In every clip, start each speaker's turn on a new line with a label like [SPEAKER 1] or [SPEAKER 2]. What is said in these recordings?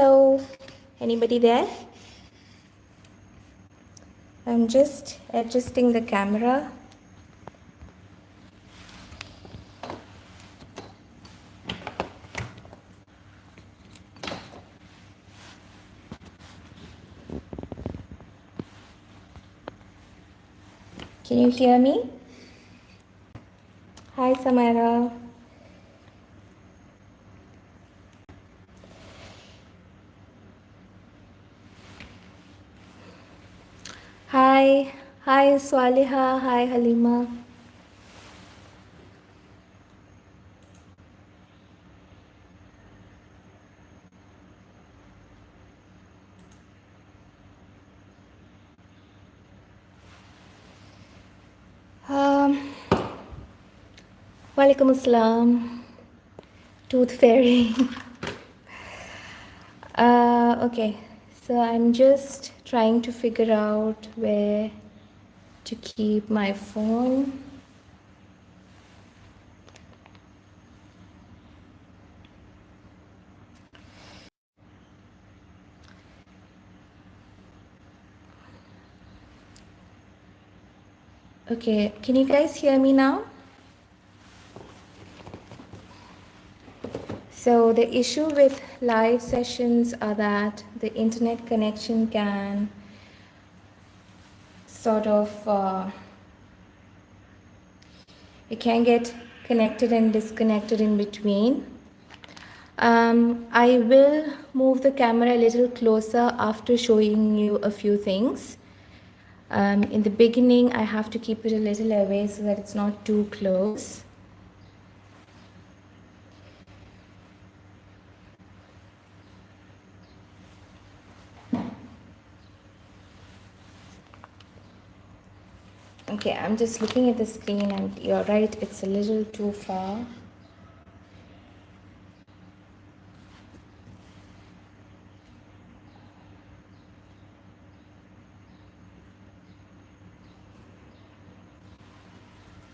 [SPEAKER 1] Hello, anybody there? I'm just adjusting the camera. Can you hear me? Hi, Samara. Hi, Swaliha. Hi, Halima. Walaikum Assalam. Tooth Fairy. Okay, so I'm just trying to figure out where to keep my phone. Okay, can you guys hear me now? So the issue with live sessions are that the internet connection can sort of, it can get connected and disconnected in between. I will move the camera a little closer after showing you a few things. In the beginning, I have to keep it a little away so that it's not too close. Okay, I'm just looking at the screen and you're right, it's a little too far.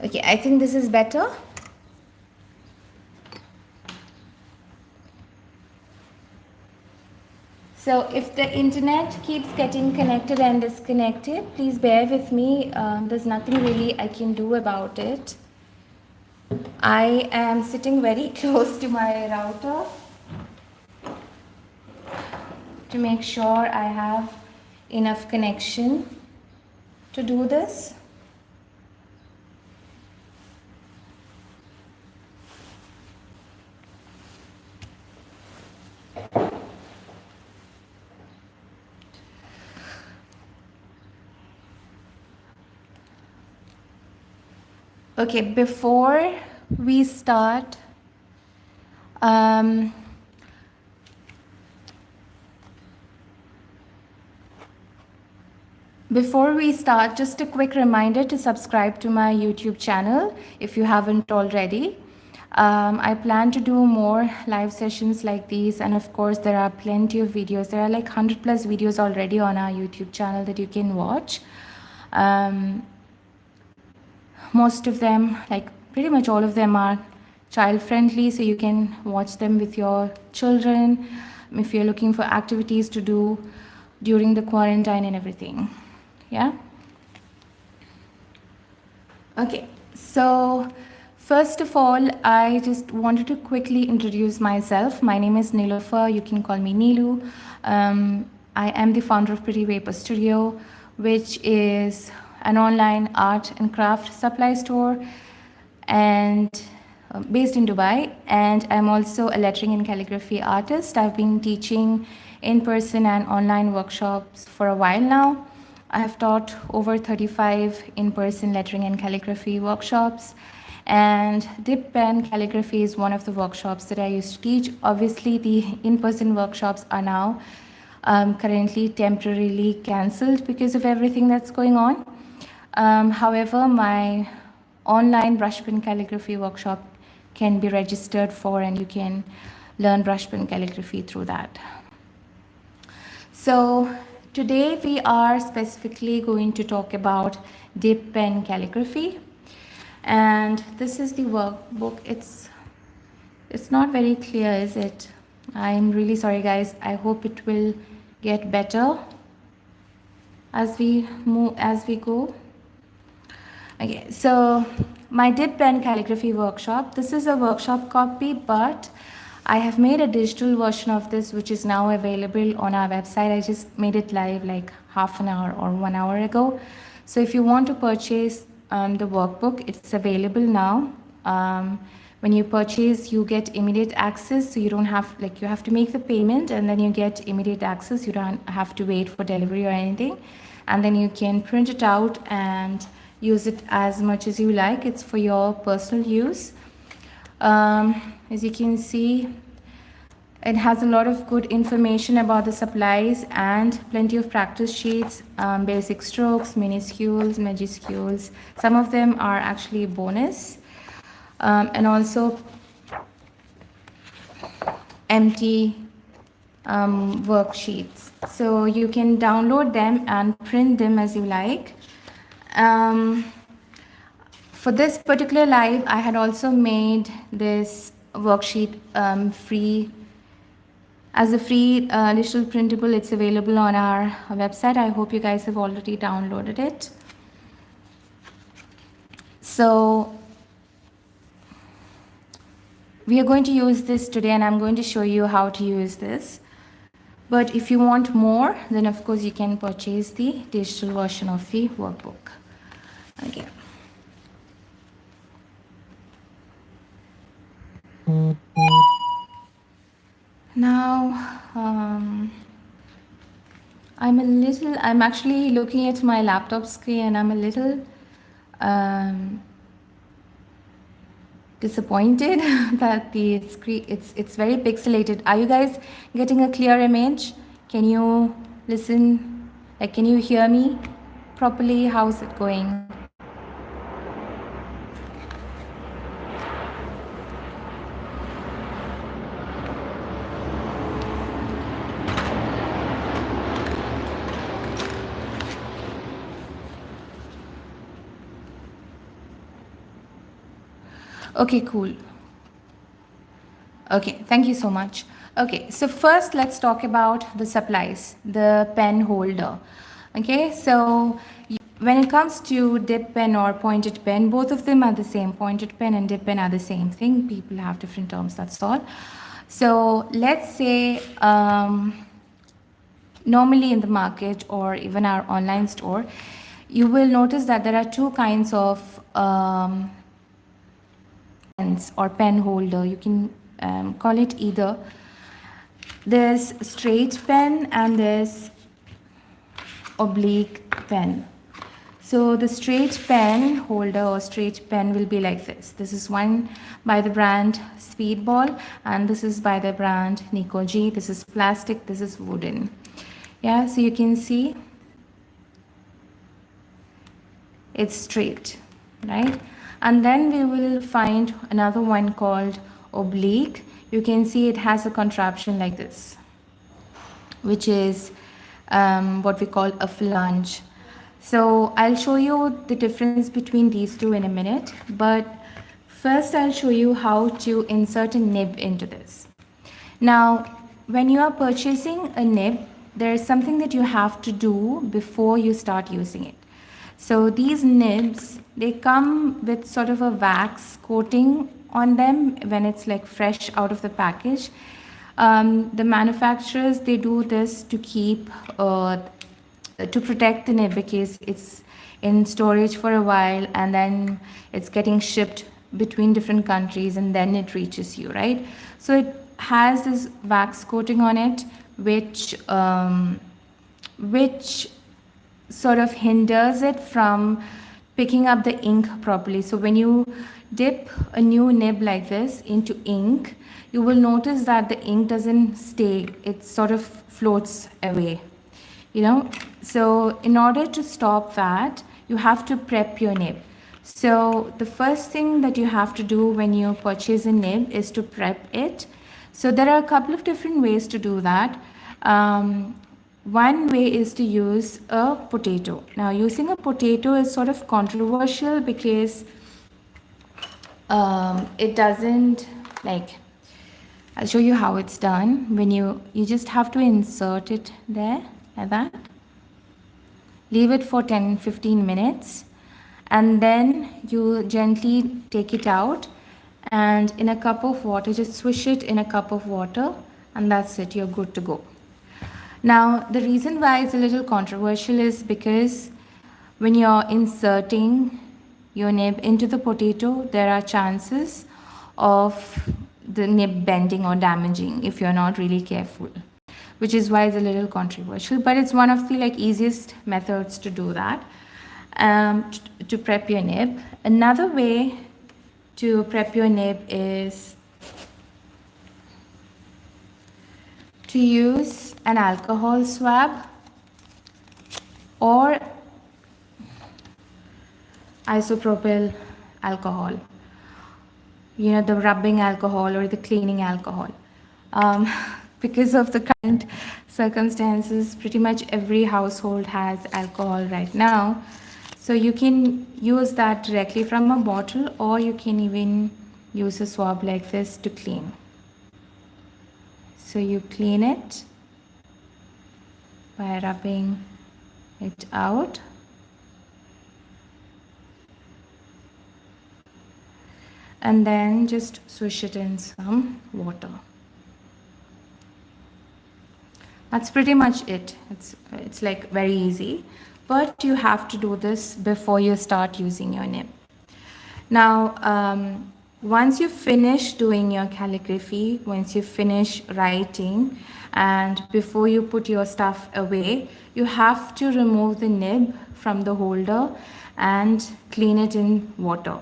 [SPEAKER 1] Okay, I think this is better. So if the internet keeps getting connected and disconnected, please bear with me. There's nothing really I can do about it. I am sitting very close to my router to make sure I have enough connection to do this. Okay, before we start, just a quick reminder to subscribe to my YouTube channel if you haven't already. I plan to do more live sessions like these, and of course there are plenty of videos. There are like 100 plus videos already on our YouTube channel that you can watch. Most of them, like pretty much all of them, are child friendly, so you can watch them with your children if you're looking for activities to do during the quarantine and everything. Yeah. Okay, so first of all, I just wanted to quickly introduce myself. My name is Nilofer. You can call me Nilu. I am the founder of Pretty Paper Studio, which is an online art and craft supply store and based in Dubai. And I'm also a lettering and calligraphy artist. I've been teaching in-person and online workshops for a while now. I have taught over 35 in-person lettering and calligraphy workshops, and dip pen calligraphy is one of the workshops that I used to teach. Obviously, the in-person workshops are now currently temporarily cancelled because of everything that's going on. However, my online brush pen calligraphy workshop can be registered for, and you can learn brush pen calligraphy through that. So today we are specifically going to talk about dip pen calligraphy, and this is the workbook. It's not very clear, is it? I'm really sorry, guys. I hope it will get better as we go. Okay, so my dip pen calligraphy workshop. This is a workshop copy, but I have made a digital version of this, which is now available on our website. I just made it live like half an hour or 1 hour ago. So if you want to purchase the workbook, it's available now. When you purchase, you get immediate access. So you don't have, like, you have to make the payment and then you get immediate access. You don't have to wait for delivery or anything. And then you can print it out and use it as much as you like. It's for your personal use. As you can see, it has a lot of good information about the supplies and plenty of practice sheets, basic strokes, minuscules, majuscules. Some of them are actually bonus, and also empty worksheets. So you can download them and print them as you like. For this particular live, I had also made this worksheet free as a free digital printable. It's available on our website. I hope you guys have already downloaded it. So we are going to use this today, and I'm going to show you how to use this. But if you want more, then of course you can purchase the digital version of the workbook. Okay. Now, I'm actually looking at my laptop screen and I'm a little disappointed that the screen, it's very pixelated. Are you guys getting a clear image? Can you listen? Like, can you hear me properly? How's it going? Okay, cool. Okay, thank you so much. Okay, so first let's talk about the supplies, the pen holder. Okay, so when it comes to dip pen or pointed pen, both of them are the same. Pointed pen and dip pen are the same thing. People have different terms, that's all. So let's say normally in the market or even our online store, you will notice that there are two kinds of pens or pen holder. You can call it either. There's straight pen and there's oblique pen. So the straight pen holder or straight pen will be like this. This is one by the brand Speedball, and this is by the brand Nico G. This is plastic, this is wooden. Yeah, so you can see it's straight, right? And then we will find another one called oblique. You can see it has a contraption like this, which is what we call a flange. So I'll show you the difference between these two in a minute, but first I'll show you how to insert a nib into this. Now, when you are purchasing a nib, there is something that you have to do before you start using it. So these nibs, they come with sort of a wax coating on them when it's like fresh out of the package. The manufacturers, they do this to keep to protect the nib because it's in storage for a while and then it's getting shipped between different countries and then it reaches you, right? So it has this wax coating on it, which sort of hinders it from picking up the ink properly. So when you dip a new nib like this into ink, you will notice that the ink doesn't stay, it sort of floats away, you know. So in order to stop that, you have to prep your nib. So the first thing that you have to do when you purchase a nib is to prep it. So there are a couple of different ways to do that. One way is to use a potato. Now, using a potato is sort of controversial because it doesn't, like, I'll show you how it's done. When you just have to insert it there like that. Leave it for 10-15 minutes and then you gently take it out and in a cup of water, just swish it in a cup of water and that's it, you're good to go. Now, the reason why it's a little controversial is because when you're inserting your nib into the potato, there are chances of the nib bending or damaging if you're not really careful, which is why it's a little controversial, but it's one of the easiest methods to do that, to prep your nib. Another way to prep your nib is to use an alcohol swab or isopropyl alcohol, the rubbing alcohol or the cleaning alcohol. Because of the current circumstances, pretty much every household has alcohol right now. So you can use that directly from a bottle or you can even use a swab like this to clean. So you clean it by rubbing it out. And then just swish it in some water. That's pretty much it. It's like very easy, but you have to do this before you start using your nib. Now, once you finish doing your calligraphy, once you finish writing, and before you put your stuff away, you have to remove the nib from the holder and clean it in water.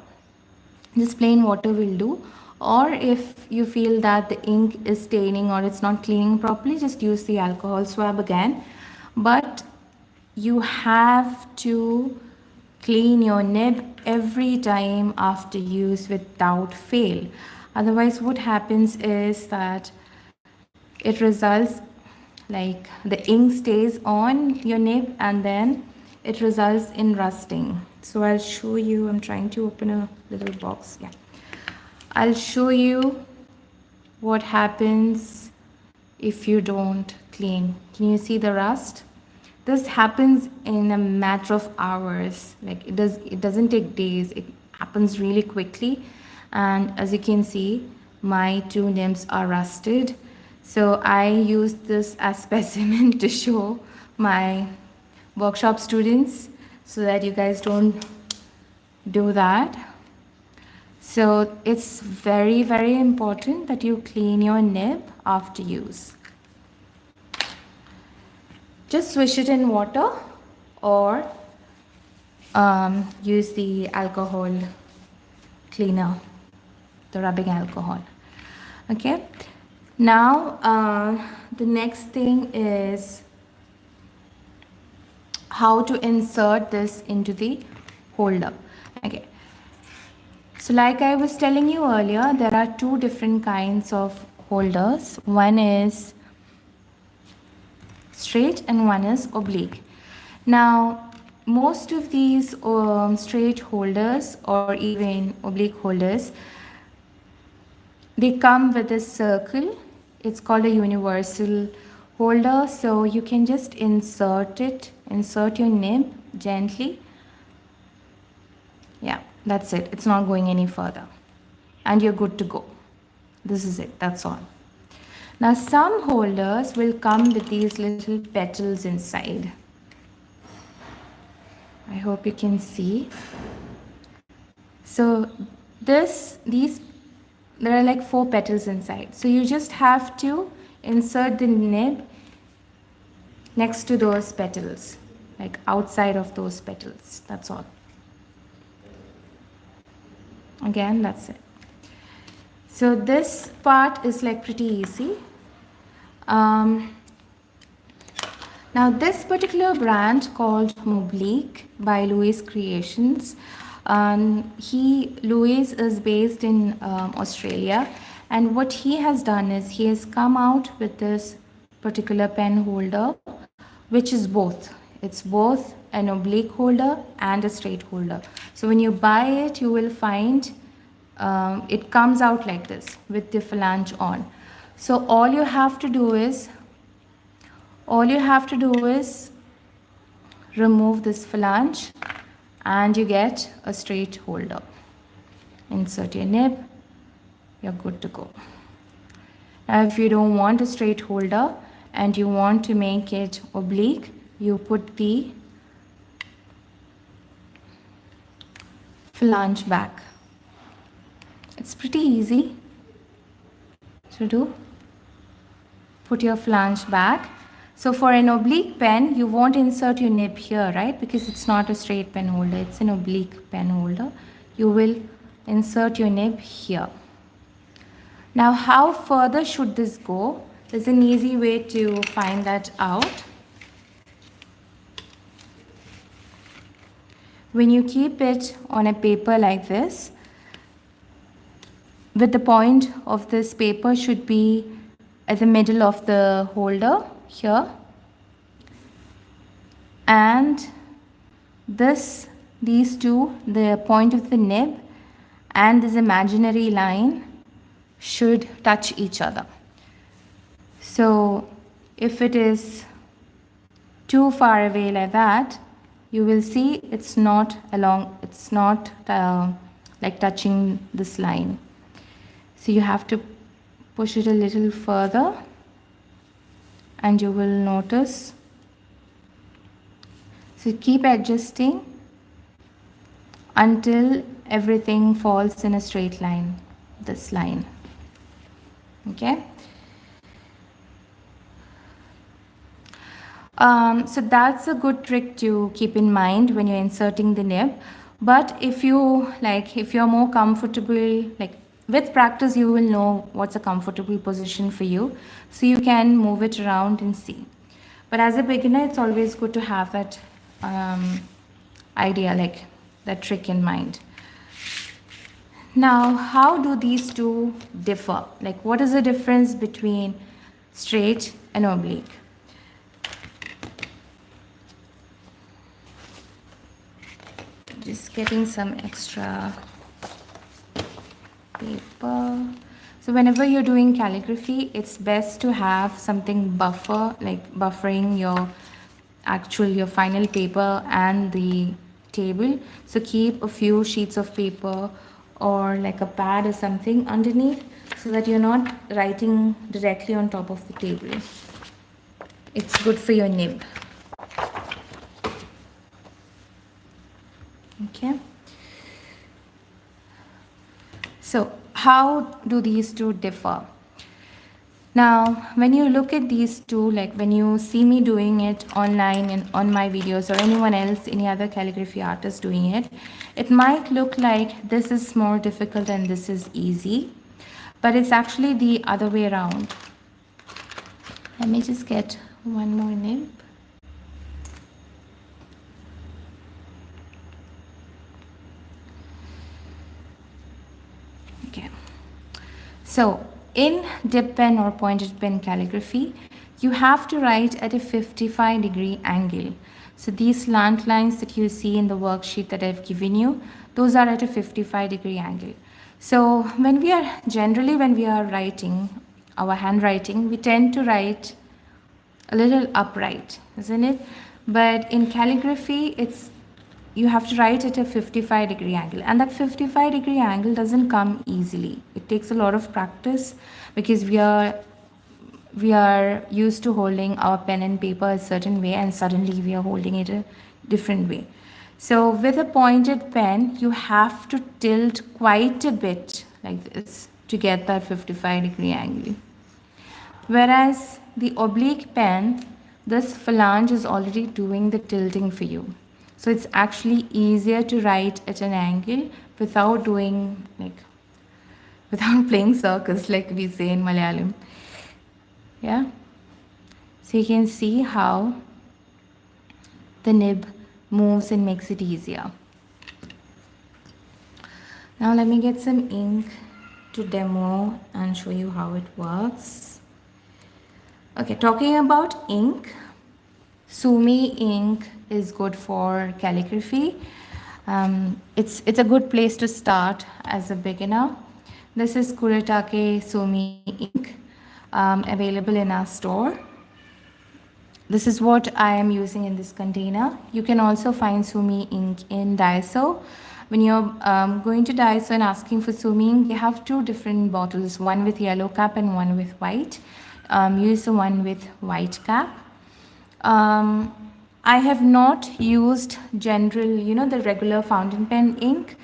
[SPEAKER 1] Just plain water will do, or if you feel that the ink is staining or it's not cleaning properly, just use the alcohol swab again. But you have to clean your nib every time after use without fail. Otherwise, what happens is that it results like the ink stays on your nib and then it results in rusting. So I'll show you, I'm trying to open a little box. Yeah, I'll show you what happens if you don't clean. Can you see the rust? This happens in a matter of hours. It doesn't take days. It happens really quickly. And as you can see, my two nibs are rusted. So I use this as specimen to show my workshop students so that you guys don't do that. So it's very, very important that you clean your nib after use. Just swish it in water or use the alcohol cleaner, the rubbing alcohol. Okay. Now, the next thing is how to insert this into the holder. Okay. So like I was telling you earlier, there are two different kinds of holders. One is straight and one is oblique. Now, most of these straight holders or even oblique holders, they come with a circle. It's called a universal holder. So you can just insert your nib gently. Yeah, that's it. It's not going any further. And you're good to go. This is it. That's all. Now, some holders will come with these little petals inside. I hope you can see. So there are like 4 petals inside. So you just have to insert the nib next to those petals, like outside of those petals. That's all. Again, that's it. So this part is like pretty easy. Now this particular brand called Moblique by Louis Creations. Louis is based in Australia, and what he has done is he has come out with this particular pen holder, which is both. It's both an oblique holder and a straight holder. So when you buy it, you will find it comes out like this with the flange on. So all you have to do is remove this flange and you get a straight holder. Insert your nib, you're good to go. Now if you don't want a straight holder and you want to make it oblique, you put the flange back. It's pretty easy to do. Put your flange back. So for an oblique pen, you won't insert your nib here, right? Because it's not a straight pen holder, it's an oblique pen holder. You will insert your nib here. Now, how further should this go? There's an easy way to find that out. When you keep it on a paper like this, with the point of this paper should be at the middle of the holder here, and these two, the point of the nib and this imaginary line, should touch each other. So if it is too far away like that, you will see it's not like touching this line. So you have to push it a little further and you will notice. So keep adjusting until everything falls in a straight line, this line. Okay. So that's a good trick to keep in mind when you're inserting the nib. But if you're more comfortable, like with practice, you will know what's a comfortable position for you. So you can move it around and see. But as a beginner, it's always good to have that idea, like that trick in mind. Now, how do these two differ? Like, what is the difference between straight and oblique? Just getting some extra paper. So whenever you're doing calligraphy, it's best to have something buffering your final paper and the table. So keep a few sheets of paper or like a pad or something underneath so that you're not writing directly on top of the table. It's good for your nib. Okay. So how do these two differ? Now, when you look at these two, like when you see me doing it online and on my videos, or anyone else, any other calligraphy artist doing it, it might look like this is more difficult and this is easy, but it's actually the other way around. Let me just get one more nib. Okay. So in dip pen or pointed pen calligraphy, you have to write at a 55-degree angle. So these slant lines that you see in the worksheet that I've given you, those are at a 55-degree angle. So when we are writing our handwriting, we tend to write a little upright, isn't it? But in calligraphy, you have to write at a 55-degree angle, and that 55-degree angle doesn't come easily. It takes a lot of practice because we are used to holding our pen and paper a certain way, and suddenly we are holding it a different way. So with a pointed pen, you have to tilt quite a bit like this to get that 55-degree angle. Whereas the oblique pen, this phalange is already doing the tilting for you. So it's actually easier to write at an angle without playing circus, like we say in Malayalam. Yeah. So you can see how the nib moves and makes it easier. Now let me get some ink to demo and show you how it works. Okay, talking about ink, Sumi ink is good for calligraphy. It's a good place to start as a beginner. This is Kuretake Sumi ink. available in our store. This is what I am using in this container. You can also find Sumi ink in Daiso. When you're going to Daiso and asking for Sumi ink, they have two different bottles, one with yellow cap and one with white. Use the one with white cap. I have not used general, the regular fountain pen ink,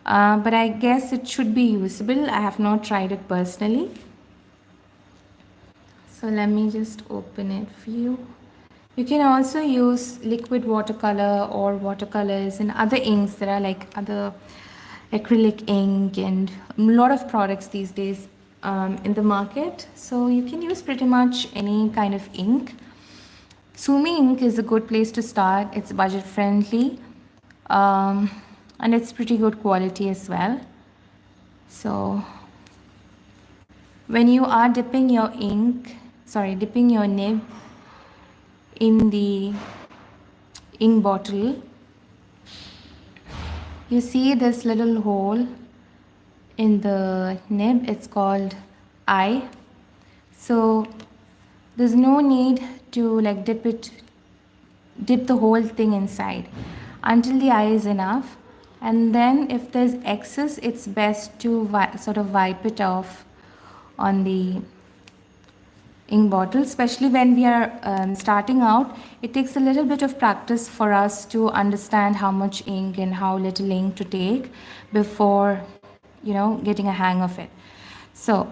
[SPEAKER 1] but I guess it should be usable. I have not tried it personally. So let me just open it for you. You can also use liquid watercolor or watercolors and other inks. There are like other acrylic ink and a lot of products these days in the market. So you can use pretty much any kind of ink. Sumi ink is a good place to start. It's budget friendly and it's pretty good quality as well. So when you are dipping your nib in the ink bottle, you see this little hole in the nib. It's called eye. So there's no need to like dip the whole thing inside until the eye is enough, and then if there's excess, it's best to sort of wipe it off on the ink bottle. Especially when we are starting out, it takes a little bit of practice for us to understand how much ink and how little ink to take before getting a hang of it. So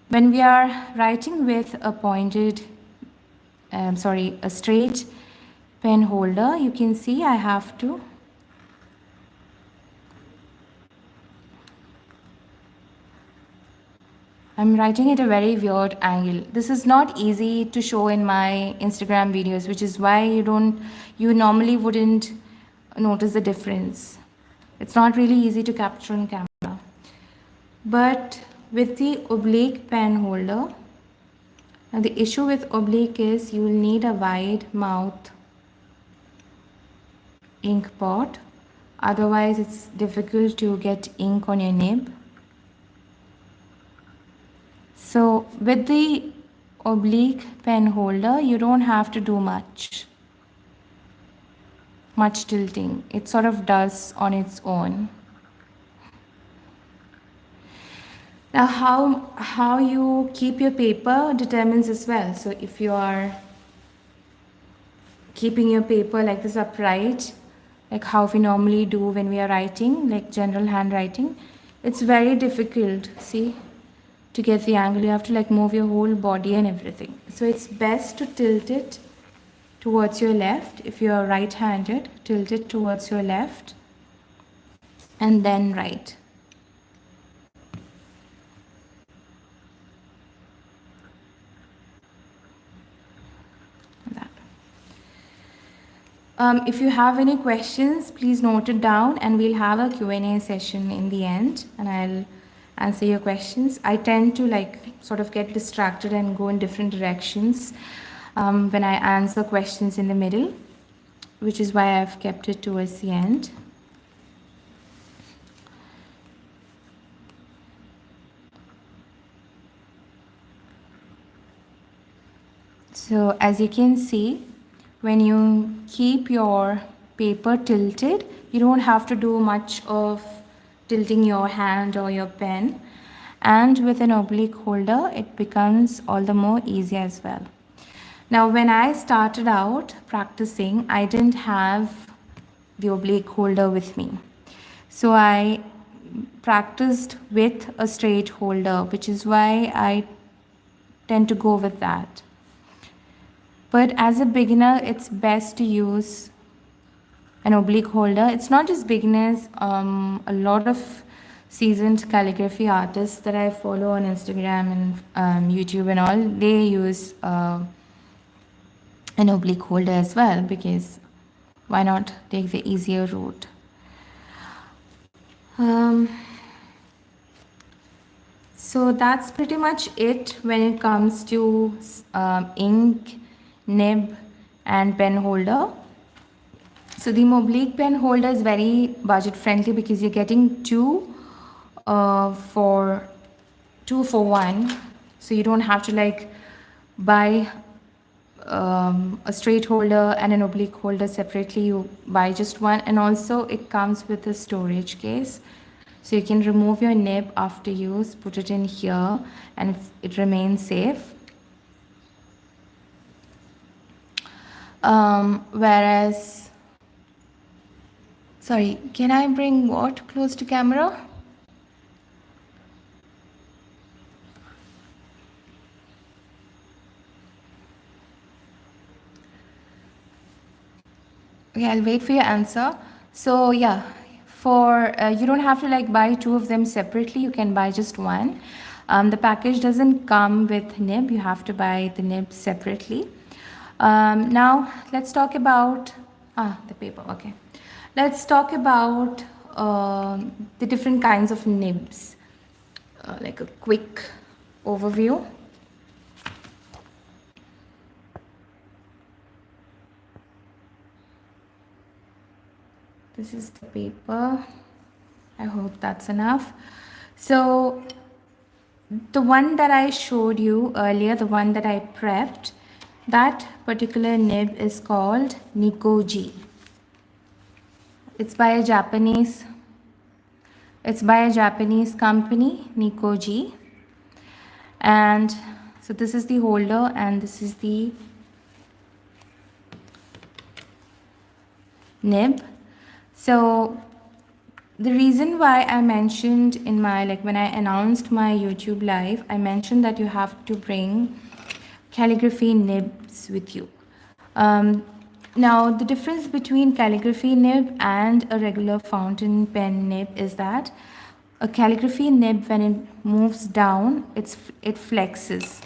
[SPEAKER 1] when we are writing with a straight pen holder, you can see I have to I'm writing at a very weird angle. This is not easy to show in my Instagram videos, which is why you normally wouldn't notice the difference. It's not really easy to capture on camera. But with the oblique pen holder, now the issue with oblique is you will need a wide mouth ink pot. Otherwise, it's difficult to get ink on your nib. So with the oblique pen holder, you don't have to do much tilting. It sort of does on its own. Now how you keep your paper determines as well. So if you are keeping your paper like this upright, like how we normally do when we are writing, like general handwriting, it's very difficult, see, to get the angle. You have to like move your whole body and everything. So it's best to tilt it towards your left. If you are right-handed, tilt it towards your left and then right. If you have any questions, please note it down and we'll have a Q&A session in the end and I'll answer your questions. I tend to like sort of get distracted and go in different directions when I answer questions in the middle, which is why I've kept it towards the end. So as you can see, when you keep your paper tilted, you don't have to do much of tilting your hand or your pen, and with an oblique holder it becomes all the more easy as well. Now when I started out practicing, I didn't have the oblique holder with me, so I practiced with a straight holder, which is why I tend to go with that. But as a beginner, it's best to use an oblique holder. It's not just beginners. A lot of seasoned calligraphy artists that I follow on Instagram and YouTube and all, they use an oblique holder as well, because why not take the easier route? So that's pretty much it when it comes to ink, nib and pen holder. So the oblique pen holder is very budget friendly because you're getting two for one, so you don't have to like buy a straight holder and an oblique holder separately. You buy just one, and also it comes with a storage case, so you can remove your nib after use, put it in here, and it remains safe. Whereas, sorry, can I bring what close to camera? Okay, I'll wait for your answer. So yeah, for you don't have to like buy two of them separately. You can buy just one. The package doesn't come with nib. You have to buy the nib separately. Now let's talk about the paper. Okay, let's talk about the different kinds of nibs. Like a quick overview. This is the paper. I hope that's enough. So the one that I showed you earlier, the one that I prepped, that particular nib is called Nikoji. It's by a Japanese company, Nikoji. And so this is the holder and this is the nib. So the reason why I mentioned in my, like when I announced my YouTube live, I mentioned that you have to bring calligraphy nibs with you. Now the difference between calligraphy nib and a regular fountain pen nib is that a calligraphy nib, when it moves down, it flexes.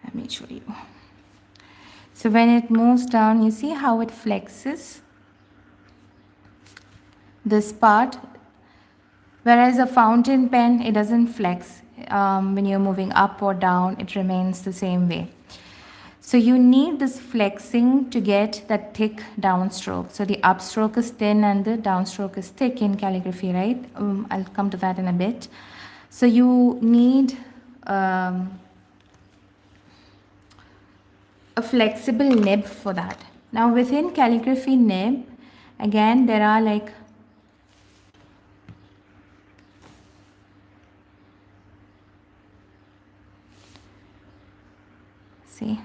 [SPEAKER 1] Let me show you. So when it moves down, you see how it flexes? This part. Whereas a fountain pen, it doesn't flex. When you're moving up or down, it remains the same way. So you need this flexing to get that thick downstroke. So the upstroke is thin and the downstroke is thick in calligraphy, right? I'll come to that in a bit. So you need a flexible nib for that. Now within calligraphy nib, again, there are like see.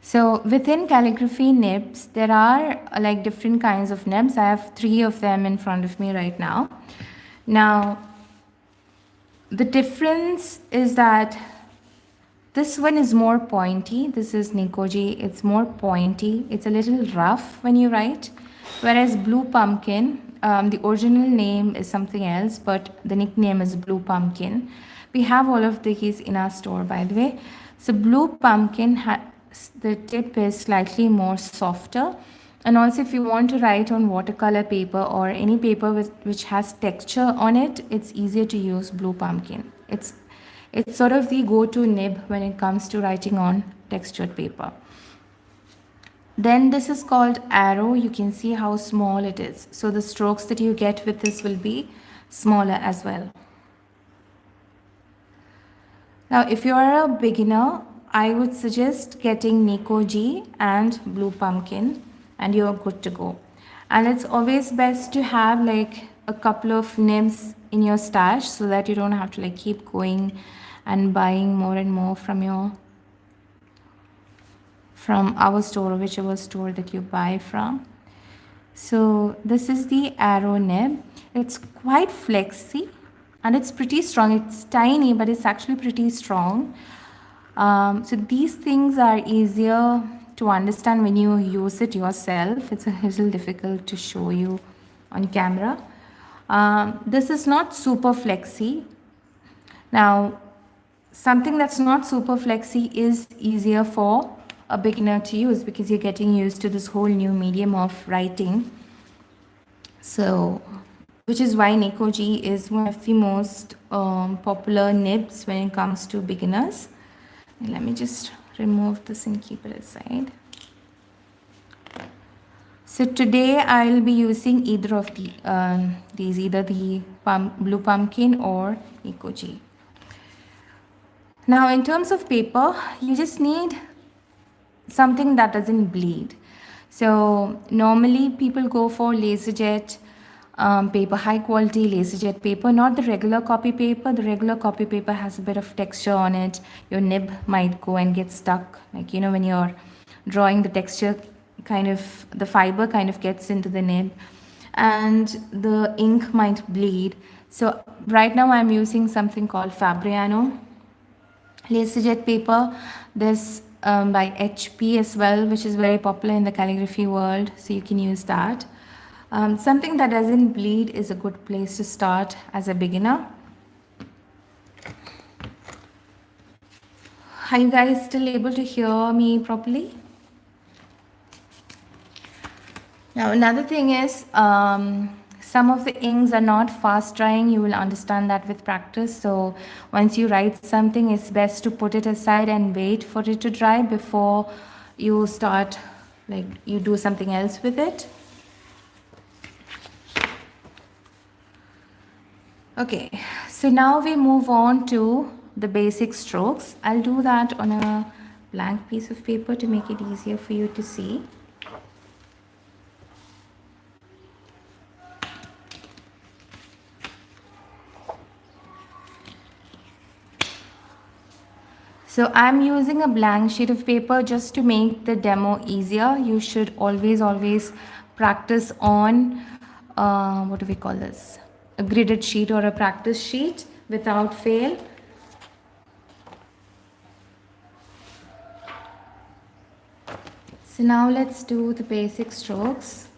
[SPEAKER 1] So within calligraphy nibs, there are like different kinds of nibs. I have 3 of them in front of me right now. Now, the difference is that this one is more pointy. This is Nikoji. It's more pointy. It's a little rough when you write. Whereas Blue Pumpkin, the original name is something else, but the nickname is Blue Pumpkin. We have all of these in our store, by the way. So Blue Pumpkin, the tip is slightly more softer. And also if you want to write on watercolor paper or any paper which has texture on it, it's easier to use Blue Pumpkin. It's sort of the go-to nib when it comes to writing on textured paper. Then this is called Arrow. You can see how small it is. So the strokes that you get with this will be smaller as well. Now, if you are a beginner, I would suggest getting Nikoji and Blue Pumpkin and you're good to go. And it's always best to have like a couple of nibs in your stash so that you don't have to like keep going and buying more and more from our store or whichever store that you buy from. So this is the Arrow nib. It's quite flexy and it's pretty strong. It's tiny, but it's actually pretty strong. So these things are easier to understand when you use it yourself. It's a little difficult to show you on camera. This is not super flexy. Now, something that's not super flexy is easier for a beginner to use because you're getting used to this whole new medium of writing. So, which is why Nikoji is one of the most popular nibs when it comes to beginners. And let me just remove this and keep it aside. So today I'll be using either of these, either the blue pumpkin or Eco-G. Now in terms of paper, you just need something that doesn't bleed. So normally people go for laserjet paper, high quality laserjet paper, not the regular copy paper. The regular copy paper has a bit of texture on it. Your nib might go and get stuck. Like, you know, when you're drawing, the texture kind of, the fiber kind of gets into the nib and the ink might bleed. So right now I'm using something called Fabriano laserjet paper. There's by HP as well, which is very popular in the calligraphy world, so you can use that. Something that doesn't bleed is a good place to start as a beginner. Are you guys still able to hear me properly? Now another thing is, some of the inks are not fast drying. You will understand that with practice. So once you write something, it's best to put it aside and wait for it to dry before you start, like, you do something else with it. Okay, so now we move on to the basic strokes. I'll do that on a blank piece of paper to make it easier for you to see. So I'm using a blank sheet of paper just to make the demo easier. You should always practice on, what do we call this? A gridded sheet or a practice sheet without fail. So now let's do the basic strokes.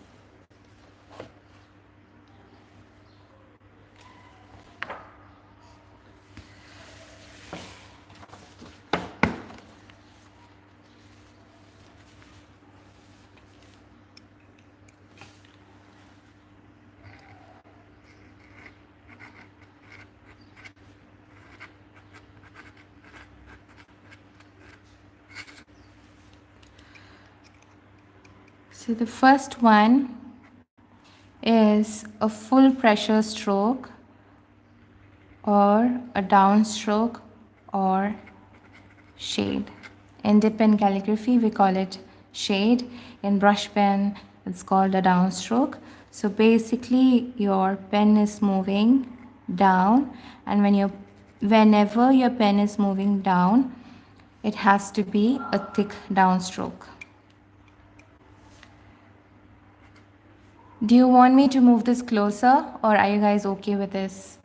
[SPEAKER 1] So the first one is a full pressure stroke or a downstroke or shade. In dip pen calligraphy, we call it shade. In brush pen, it's called a downstroke. So basically, your pen is moving down, and whenever your pen is moving down, it has to be a thick downstroke. Do you want me to move this closer, or are you guys okay with this?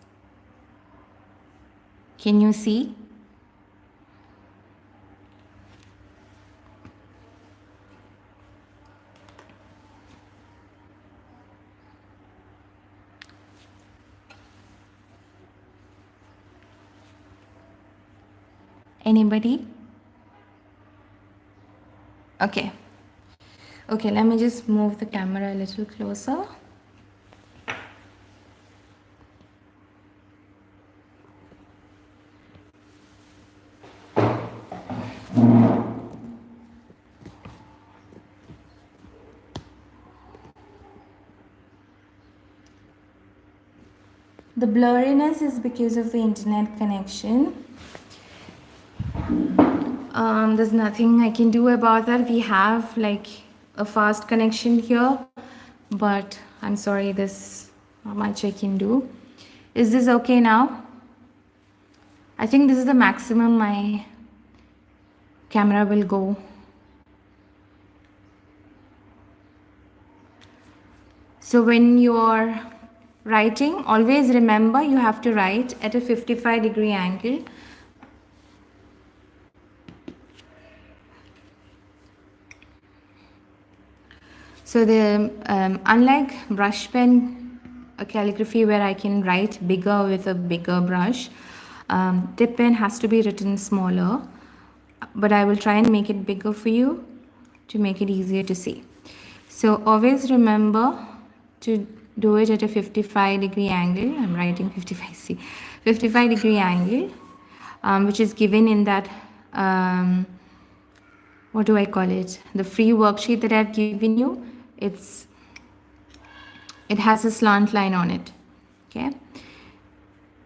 [SPEAKER 1] Can you see? Anybody? Okay. Okay, let me just move the camera a little closer. The blurriness is because of the internet connection. There's nothing I can do about that. We have like a fast connection here, but I'm sorry, this not much I can do. Is this okay now? I think this is the maximum my camera will go. So when you're writing, always remember you have to write at a 55-degree angle. So unlike brush pen calligraphy where I can write bigger with a bigger brush, dip pen has to be written smaller, but I will try and make it bigger for you to make it easier to see. So always remember to do it at a 55-degree angle. I'm writing 55-degree angle, which is given in that, what do I call it? The free worksheet that I've given you. it has a slant line on it. Okay.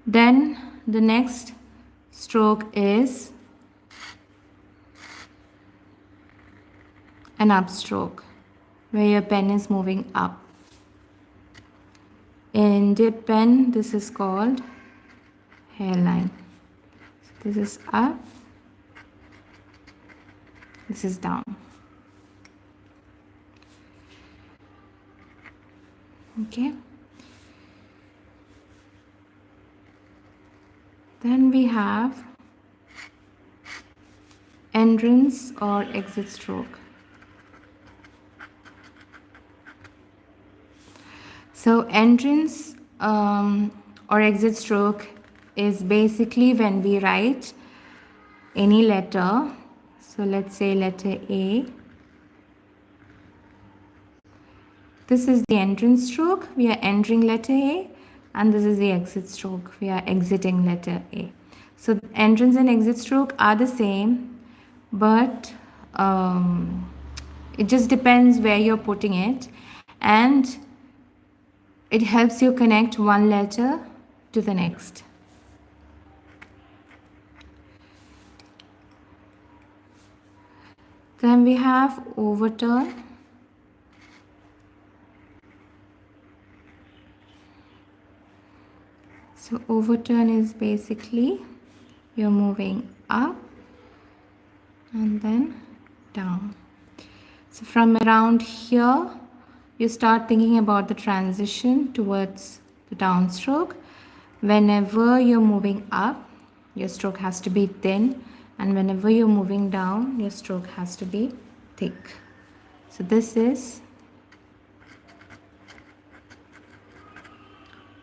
[SPEAKER 1] Then the next stroke is an upstroke, where your pen is moving up. In dip pen, this is called hairline. So this is up, this is down. Okay. Then we have entrance or exit stroke. So entrance or exit stroke is basically when we write any letter. So let's say letter A. This is the entrance stroke. We are entering letter A, and this is the exit stroke. We are exiting letter A. So entrance and exit stroke are the same, but it just depends where you're putting it, and it helps you connect one letter to the next. Then we have overturn. So overturn is basically you're moving up and then down. So from around here, you start thinking about the transition towards the downstroke. Whenever you're moving up, your stroke has to be thin, and whenever you're moving down, your stroke has to be thick. So this is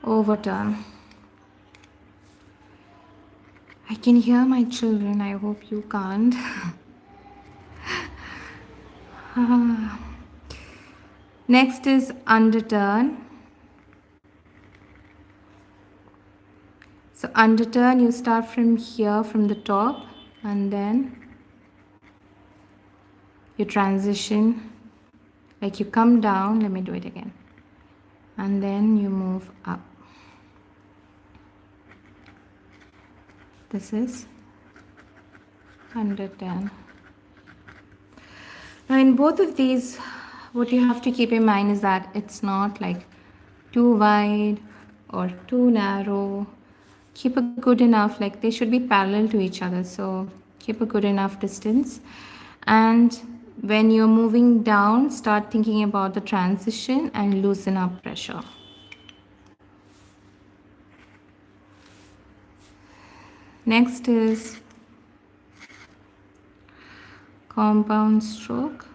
[SPEAKER 1] overturn. I can hear my children. I hope you can't. Next is underturn. So underturn, you start from here, from the top, and then you transition, like you come down. Let me do it again. And then you move up. This is underturn. Now in both of these, what you have to keep in mind is that it's not like too wide or too narrow. Keep a good enough, like they should be parallel to each other. So keep a good enough distance. And when you're moving down, start thinking about the transition and loosen up pressure. Next is compound stroke.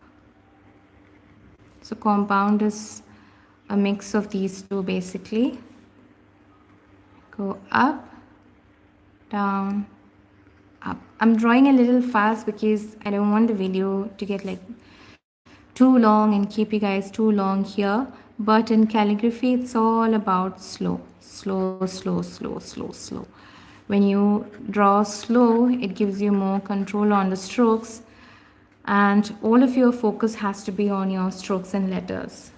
[SPEAKER 1] So compound is a mix of these two basically. Go up, down, up. I'm drawing a little fast because I don't want the video to get like too long and keep you guys too long here. But in calligraphy, it's all about slow, slow, slow, slow, slow, slow. When you draw slow, it gives you more control on the strokes, and all of your focus has to be on your strokes and letters,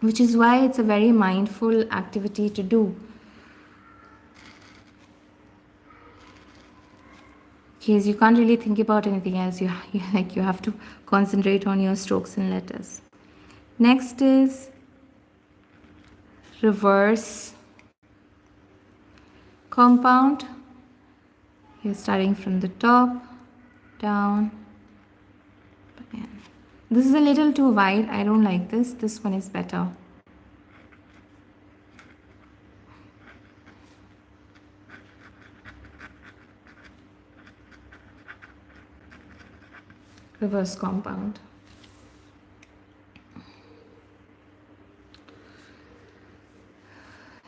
[SPEAKER 1] which is why it's a very mindful activity to do. Because you can't really think about anything else. You have to concentrate on your strokes and letters. Next is reverse compound. You're starting from the top, down, again. This is a little too wide. I don't like this. This one is better. Reverse compound.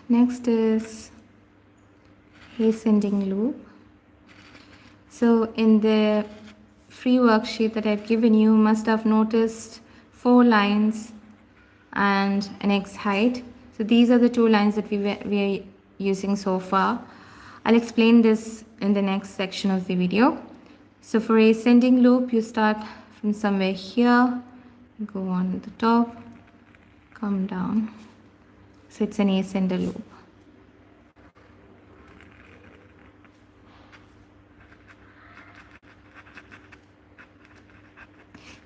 [SPEAKER 1] Next is Rescinding Loop. So in the free worksheet that I've given you, must have noticed 4 lines and an X height. So these are the 2 lines that we are using so far. I'll explain this in the next section of the video. So for Rescinding Loop, you start from somewhere here, go on the top, come down. So it's an ascender loop.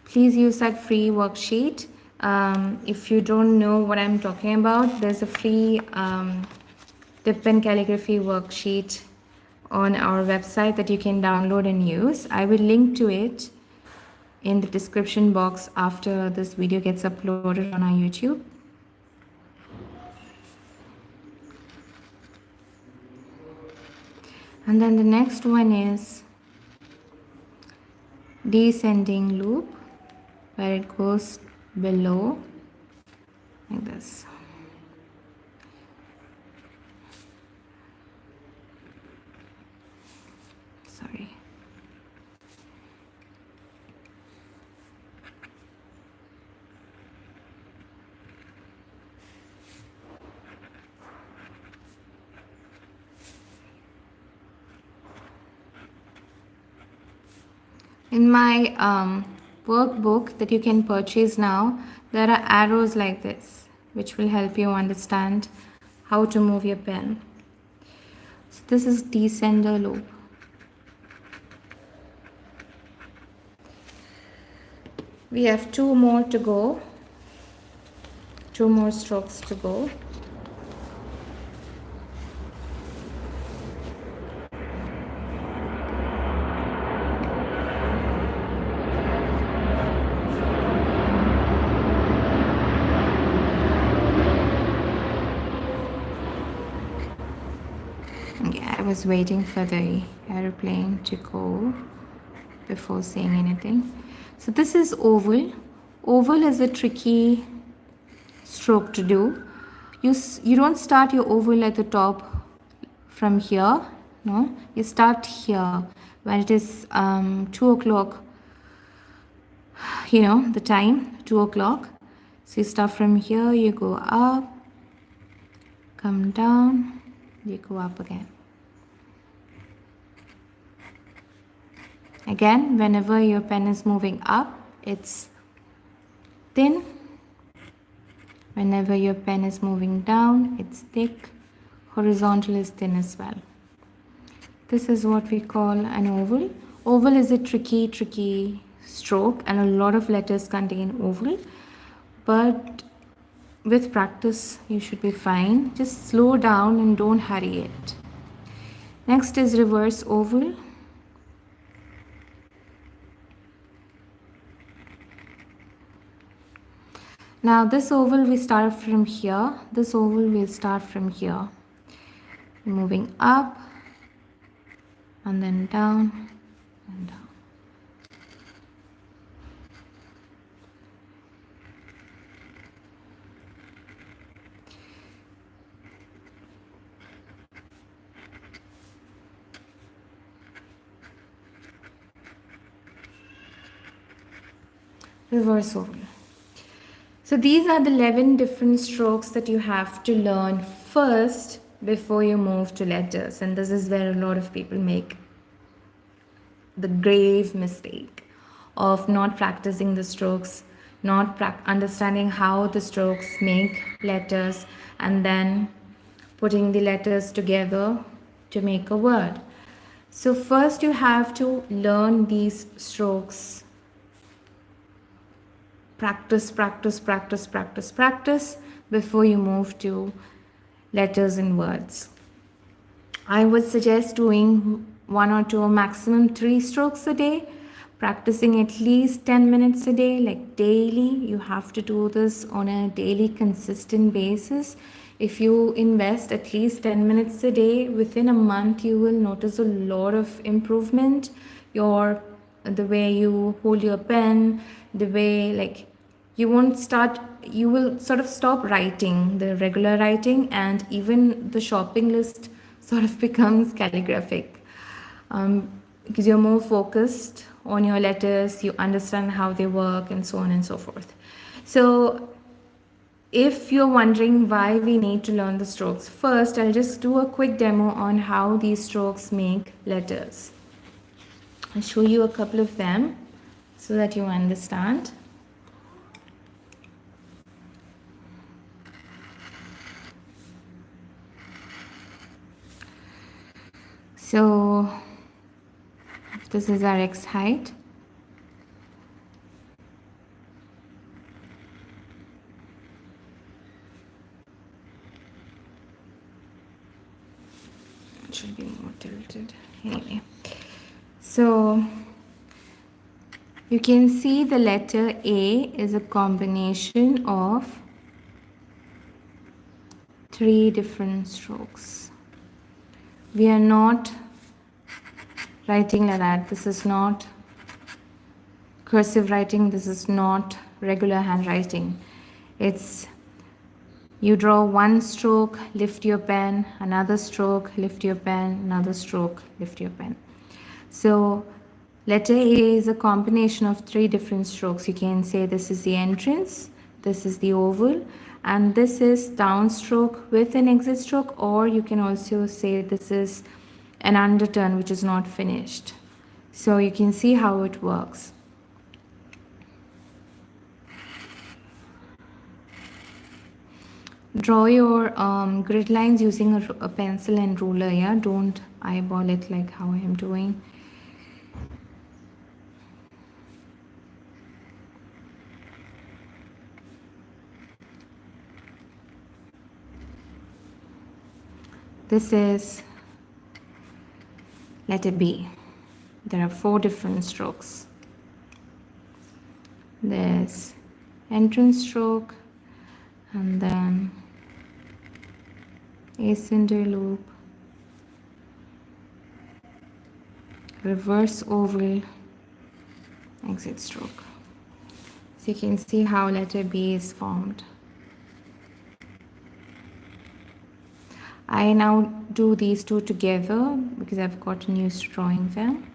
[SPEAKER 1] Please use that free worksheet. If you don't know what I'm talking about, there's a free tip and calligraphy worksheet on our website that you can download and use. I will link to it in the description box after this video gets uploaded on our YouTube. And then the next one is descending loop, where it goes below like this. Sorry. In my workbook that you can purchase now, there are arrows like this, which will help you understand how to move your pen. So this is descender loop. We have 2 more to go, 2 more strokes to go. I was waiting for the aeroplane to go before saying anything. So this is oval. Oval is a tricky stroke to do. You don't start your oval at the top from here. No, you start here when it is 2 o'clock. You know the time, 2 o'clock. So you start from here, you go up, come down, you go up again. Again, whenever your pen is moving up, it's thin. Whenever your pen is moving down, it's thick. Horizontal is thin as well. This is what we call an oval. Oval is a tricky stroke, and a lot of letters contain oval. But with practice, you should be fine. Just slow down and don't hurry it. Next is reverse oval. Now this oval we start from here, this oval will start from here. Moving up and then down and down. Reverse oval. So these are the 11 different strokes that you have to learn first before you move to letters. And this is where a lot of people make the grave mistake of not practicing the strokes, not understanding how the strokes make letters, and then putting the letters together to make a word. So first you have to learn these strokes. Practice before you move to letters and words. I would suggest doing 1 or 2 or maximum 3 strokes a day, practicing at least 10 minutes a day, like daily. You have to do this on a daily consistent basis. If you invest at least 10 minutes a day, within a month you will notice a lot of improvement. The way you hold your pen, the way you will sort of stop writing the regular writing, and even the shopping list sort of becomes calligraphic, because you're more focused on your letters, you understand how they work, and so on and so forth. So if you're wondering why we need to learn the strokes, first I'll just do a quick demo on how these strokes make letters. I'll show you a couple of them so that you understand. So this is our X height. It should be more tilted. Anyway, so you can see the letter A is a combination of 3 different strokes. We are not writing like that. This is not cursive writing. This is not regular handwriting. It's you draw one stroke, lift your pen, another stroke, lift your pen, another stroke, lift your pen. So letter A is a combination of 3 different strokes. You can say this is the entrance, this is the oval, and this is downstroke with an exit stroke, or you can also say this is an underturn which is not finished. So you can see how it works. Draw your grid lines using a pencil and ruler, yeah? Don't eyeball it like how I am doing. This is letter B. There are 4 different strokes. There's entrance stroke, and then a cinder loop, reverse oval, exit stroke. So you can see how letter B is formed. I now do these 2 together because I've gotten used to drawing them.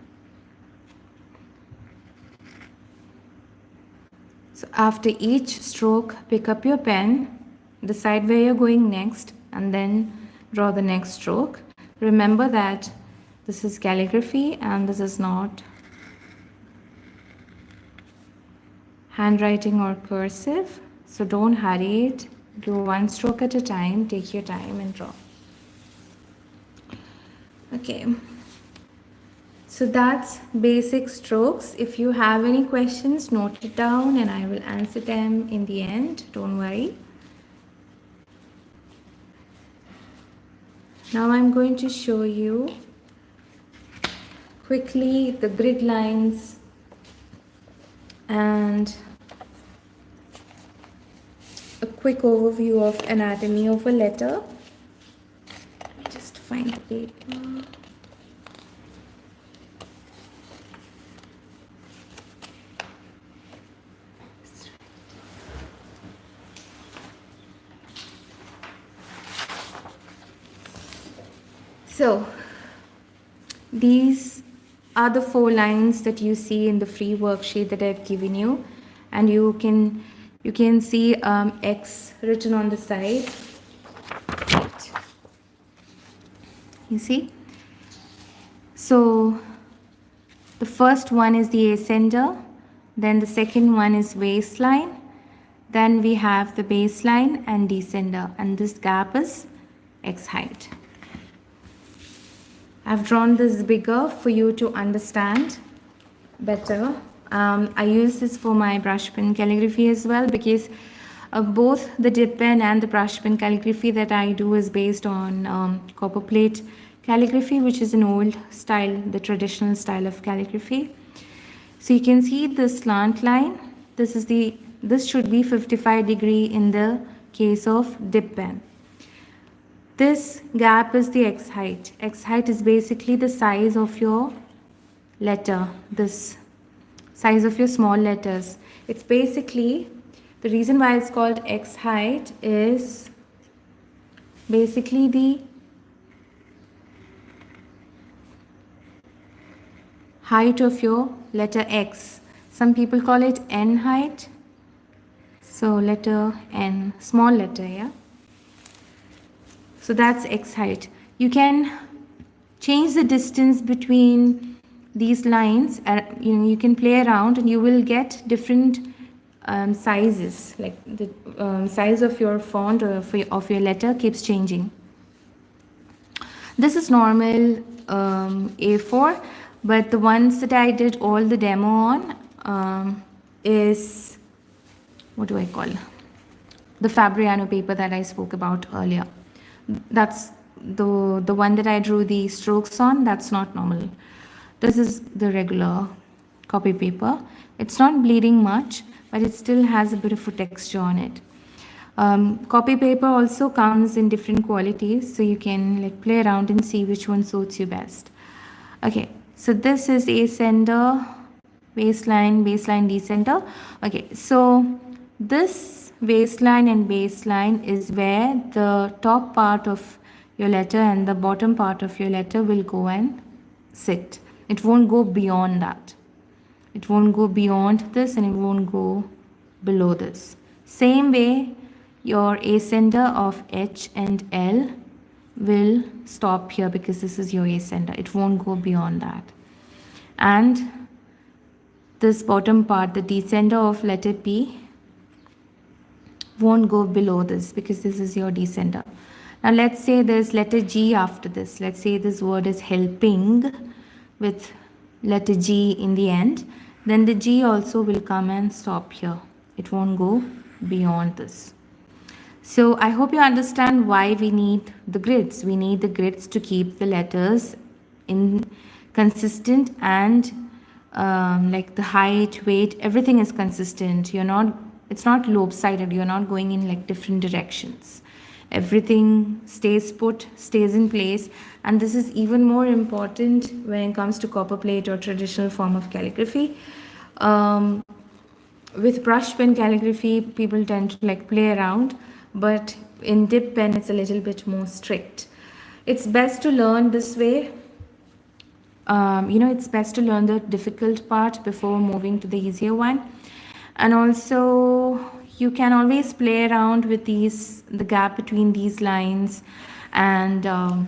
[SPEAKER 1] So after each stroke, pick up your pen, decide where you're going next, and then draw the next stroke. Remember that this is calligraphy and this is not handwriting or cursive. So don't hurry it. Do 1 stroke at a time, take your time and draw. Okay, so that's basic strokes. If you have any questions, note it down and I will answer them in the end. Don't worry. Now I'm going to show you quickly the grid lines and a quick overview of anatomy of a letter. Just find the paper. So these are the 4 lines that you see in the free worksheet that I've given you, and you can see X written on the side. Right. You see? So the first one is the ascender, then the second one is waistline, then we have the baseline and descender, and this gap is X height. I've drawn this bigger for you to understand better. I use this for my brush pen calligraphy as well, because both the dip pen and the brush pen calligraphy that I do is based on copper plate calligraphy, which is an old style, the traditional style of calligraphy. So you can see the slant line. This should be 55 degree in the case of dip pen. This gap is the X height. X height is basically the size of your letter, this size of your small letters. It's basically, the reason why it's called X height is basically the height of your letter X. Some people call it N height. So letter N, small letter, yeah. So that's X height. You can change the distance between these lines. You can play around and you will get different sizes. Like the size of your font or of your letter keeps changing. This is normal A4, but the ones that I did all the demo on is, what do I call? The Fabriano paper that I spoke about earlier. That's the one that I drew the strokes on. That's not normal. This is the regular copy paper. It's not bleeding much, but it still has a bit of a texture on it. Copy paper also comes in different qualities, so you can like play around and see which one suits you best. Okay, so this is ascender, baseline, baseline, descender. Okay, so this baseline and baseline is where the top part of your letter and the bottom part of your letter will go and sit. It won't go beyond that. It won't go beyond this and it won't go below this. Same way, your ascender of H and L will stop here because this is your ascender. It won't go beyond that. And this bottom part, the descender of letter P, won't go below this because this is your descender. Now let's say there's letter G after this. Let's say this word is helping with letter G in the end. Then the G also will come and stop here. It won't go beyond this. So I hope you understand why we need the grids. We need the grids to keep the letters in consistent and like the height, weight, everything is consistent. It's not lopsided. You're not going in like different directions. Everything stays put, stays in place. And this is even more important when it comes to copper plate or traditional form of calligraphy. With brush pen calligraphy, people tend to like play around, but in dip pen, it's a little bit more strict. It's best to learn this way. It's best to learn the difficult part before moving to the easier one. And also, you can always play around with the gap between these lines and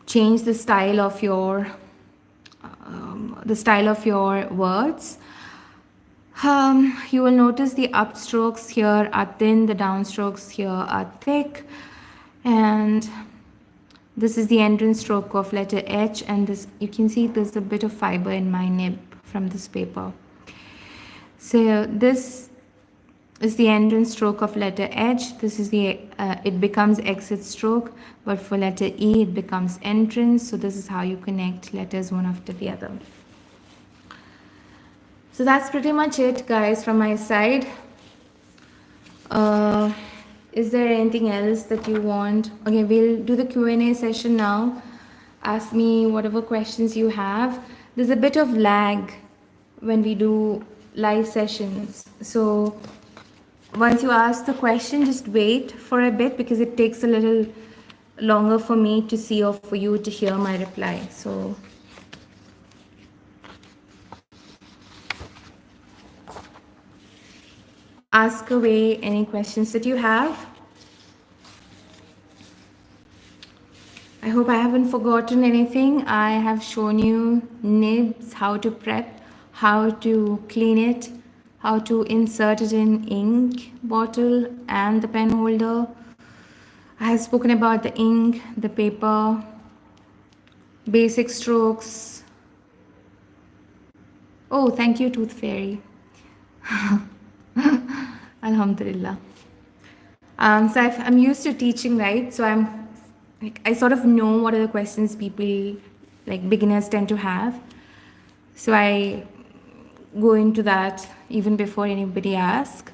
[SPEAKER 1] change the style of your words. You will notice the upstrokes here are thin, the downstrokes here are thick, and this is the entrance stroke of letter H, and this you can see there's a bit of fiber in my nib from this paper. So this is the entrance stroke of letter H. This is it becomes exit stroke, but for letter E it becomes entrance. So this is how you connect letters one after the other. So that's pretty much it, guys, from my side. Is there anything else that you want? Okay, we'll do the Q&A session now. Ask me whatever questions you have. There's a bit of lag when we do live sessions. So once you ask the question, just wait for a bit because it takes a little longer for me to see or for you to hear my reply. So ask away any questions that you have. I hope I haven't forgotten anything. I have shown you nibs, how to prep, how to clean it, how to insert it in ink bottle and the pen holder. I have spoken about the ink, the paper, basic strokes. Oh, thank you, Tooth Fairy. Alhamdulillah. So I'm used to teaching, right? So I sort of know what are the questions people, like beginners, tend to have. So I go into that even before anybody asks.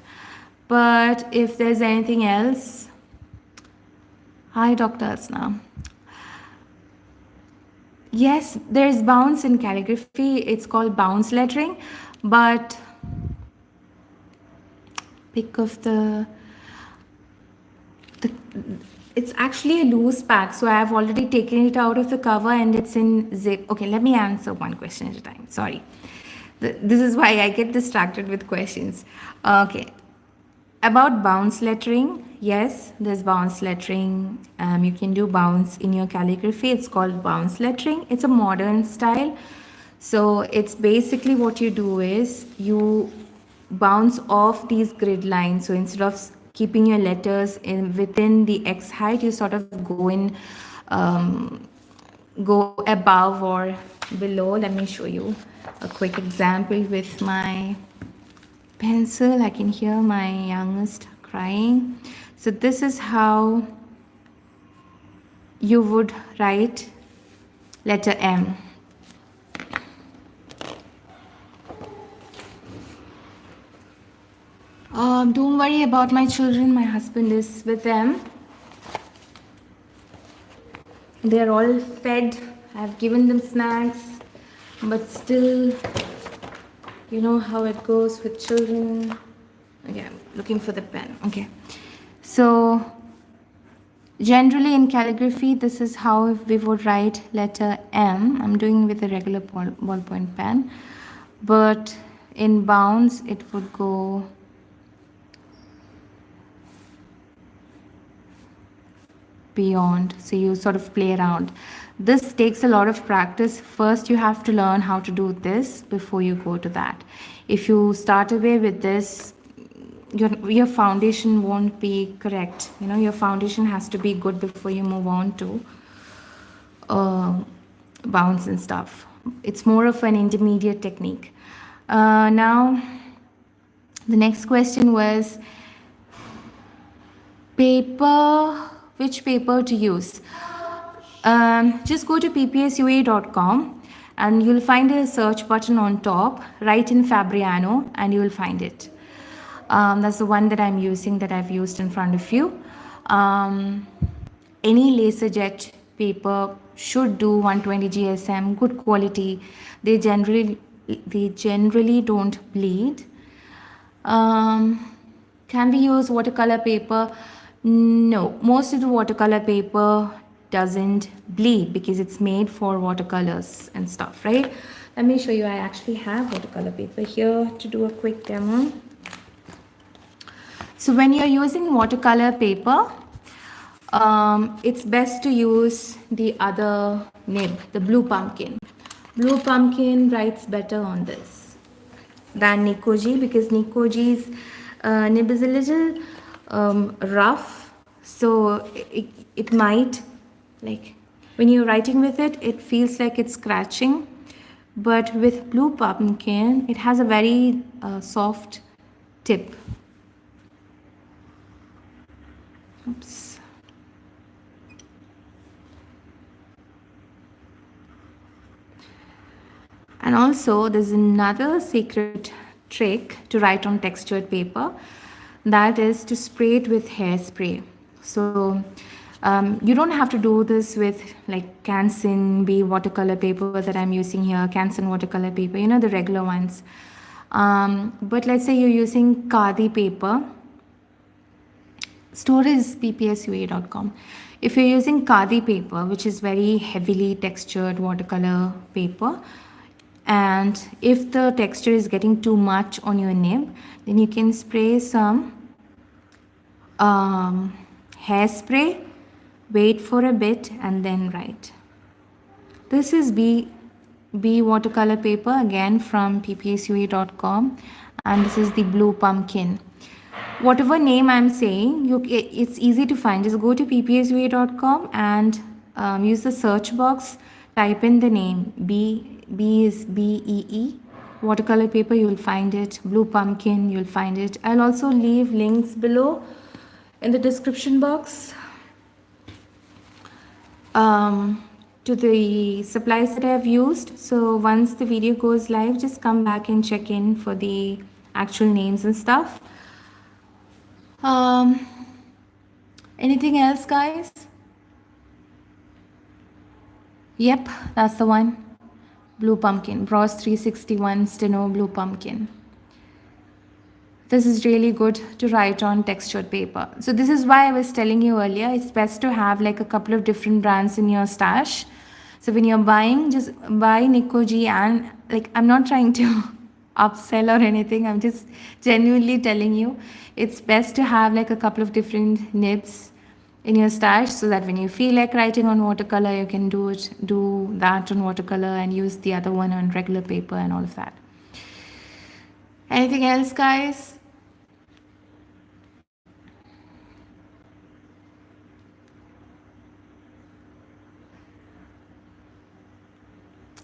[SPEAKER 1] But if there's anything else, hi, Dr. Asna. Yes, there's bounce in calligraphy. It's called bounce lettering, but pick of it's actually a loose pack, so I have already taken it out of the cover and it's in zip. Okay, let me answer one question at a time. Sorry, this is why I get distracted with questions. Okay, about bounce lettering, yes, there's bounce lettering. You can do bounce in your calligraphy. It's called bounce lettering. It's a modern style. So it's basically what you do is you bounce off these grid lines. So instead of keeping your letters in within the X height, you sort of go above or below. Let me show you a quick example with my pencil. I can hear my youngest crying. So this is how you would write letter M. Don't worry about my children. My husband is with them. They're all fed. I've given them snacks, but still, you know how it goes with children. Okay, I'm looking for the pen. Okay, so generally in calligraphy, this is how we would write letter M. I'm doing with a regular ballpoint pen, but in bounds, it would go beyond. So you sort of play around. This takes a lot of practice. First, you have to learn how to do this before you go to that. If you start away with this, your foundation won't be correct. You know, your foundation has to be good before you move on to bounds and stuff. It's more of an intermediate technique. Now, the next question was paper. Which paper to use? Just go to ppsua.com and you'll find a search button on top. Write in Fabriano and you will find it. That's the one that I'm using, that I've used in front of you. Any laserjet paper should do 120 GSM, good quality. They generally don't bleed. Can we use watercolor paper? No, most of the watercolor paper doesn't bleed because it's made for watercolors and stuff, right? Let me show you. I actually have watercolor paper here to do a quick demo. So when you're using watercolor paper, it's best to use the other nib, the blue pumpkin. Blue pumpkin writes better on this than Nikoji, because Nikoji's nib is a little rough, so it might, like when you're writing with it, it feels like it's scratching, but with blue pumpkin it has a very soft tip. Oops. And also there's another secret trick to write on textured paper, that is to spray it with hairspray. So you don't have to do this with like Canson B watercolor paper that I'm using here, Canson watercolor paper, you know, the regular ones. But let's say you're using Khadi paper. Store is ppsua.com. If you're using Khadi paper, which is very heavily textured watercolor paper, and if the texture is getting too much on your nib, then you can spray some hairspray, wait for a bit, and then write. This is B watercolor paper, again from ppsua.com, and this is the blue pumpkin. Whatever name I'm saying, it's easy to find. Just go to ppsua.com and use the search box, type in the name. B is BEE. Watercolor paper, you'll find it. Blue pumpkin, you'll find it. I'll also leave links below in the description box to the supplies that I've used. So once the video goes live, just come back and check in for the actual names and stuff. Anything else, guys? Yep, that's the one. Blue pumpkin, Bros 361 Steno blue pumpkin. This is really good to write on textured paper. So this is why I was telling you earlier, it's best to have like a couple of different brands in your stash. So when you're buying, just buy Nikoji, and like, I'm not trying to upsell or anything, I'm just genuinely telling you, it's best to have like a couple of different nibs in your stash, so that when you feel like writing on watercolor, you can do that on watercolor and use the other one on regular paper and all of that. Anything else, guys?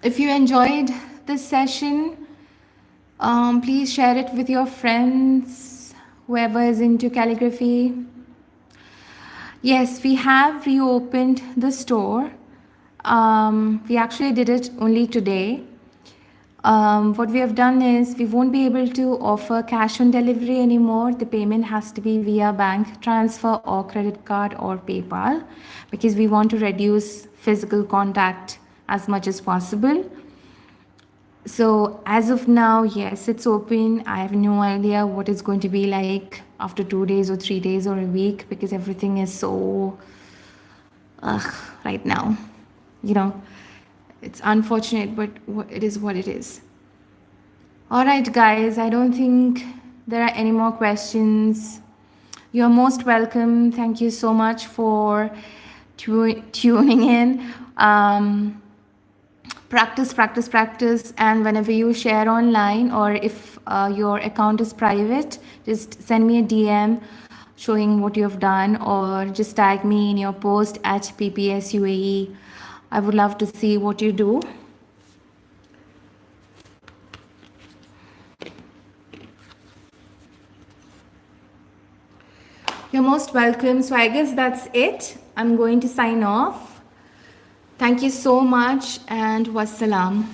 [SPEAKER 1] If you enjoyed this session, please share it with your friends, whoever is into calligraphy. Yes, we have reopened the store. We actually did it only today. What we have done is we won't be able to offer cash on delivery anymore. The payment has to be via bank transfer or credit card or PayPal, because we want to reduce physical contact as much as possible. So as of now, yes, it's open. I have no idea what it's going to be like after 2 days or 3 days or a week, because everything is so right now. You know, it's unfortunate, but it is what it is. All right, guys, I don't think there are any more questions. You're most welcome. Thank you so much for tuning in. Practice, practice, practice. And whenever you share online, or if your account is private, just send me a DM showing what you have done, or just tag me in your post at PPS UAE. I would love to see what you do. You're most welcome. So I guess that's it. I'm going to sign off. Thank you so much, and wassalam.